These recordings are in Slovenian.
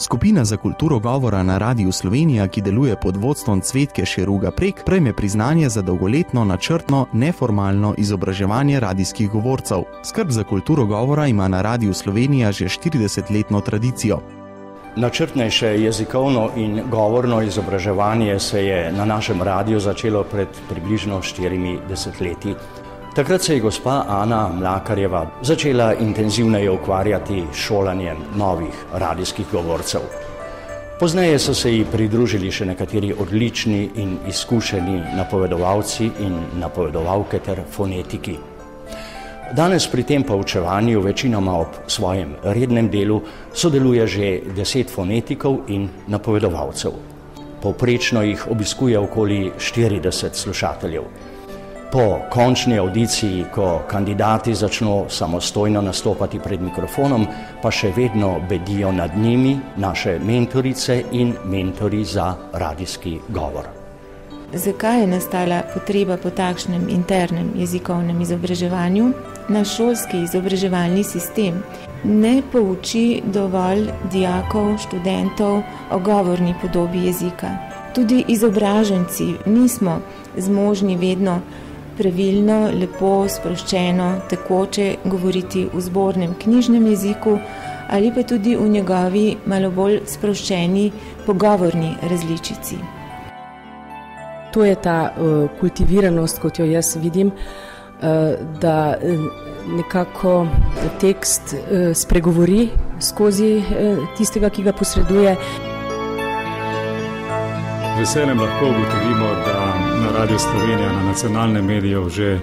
Skupina za kulturo govora na Radiu Slovenija, ki deluje pod vodstvom Cvetke Šeruga Prek, prejme priznanje za dolgoletno, načrtno, neformalno izobraževanje radijskih govorcev. Skrb za kulturo govora ima na Radiu Slovenija že 40-letno tradicijo. Načrtnejše jezikovno in govorno izobraževanje se je na našem radiju začelo pred približno 4 desetletji. Takrat se je gospa Ana Mlakarjeva začela intenzivneje ukvarjati s šolanjem novih radijskih govorcev. Pozneje so se ji pridružili še nekateri odlični in izkušeni napovedovalci in napovedovalke ter fonetiki. Danes pri tem poučevanju večinoma ob svojem rednem delu sodeluje že 10 fonetikov in napovedovalcev. Povprečno jih obiskuje okoli 40 slušateljev. Po končni avdiciji, ko kandidati začno samostojno nastopati pred mikrofonom, pa še vedno bedijo nad njimi naše mentorice in mentori za radijski govor. Zakaj je nastala potreba po takšnem internem jezikovnem izobraževanju? Naš šolski izobraževalni sistem ne pouči dovolj dijakov, študentov o govorni podobi jezika. Tudi izobraženci nismo zmožni vedno pravilno, lepo, sproščeno, tekoče govoriti v zbornem knjižnem jeziku ali pa tudi v njegovi malo bolj sproščeni pogovorni različici. To je ta kultiviranost, kot jo jaz vidim, da nekako tekst spregovori skozi tistega, ki ga posreduje. Veseljem lahko ugotovimo, da na Radiu Slovenija, na nacionalnem mediju že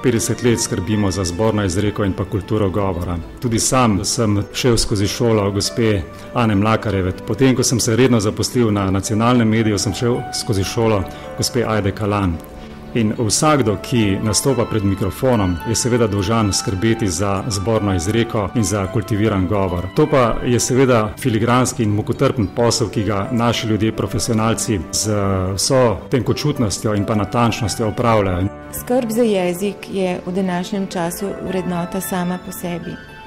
50 let skrbimo za zborno izreko in pa kulturo govora. Tudi sam sem šel skozi šolo gospe Ane Mlakarjeve. Potem, ko sem se redno zaposlil na nacionalnem mediju, sem šel skozi šolo gospe Ajde Kalan. In vsakdo, ki nastopa pred mikrofonom, je seveda dolžan skrbeti za zborno izreko in za kultiviran govor. To pa je seveda filigranski in mukotrpen posel, ki ga naši ljudje, profesionalci, z vso tenkočutnostjo in pa natančnostjo opravljajo. Skrb za jezik je v današnjem času vrednota sama po sebi.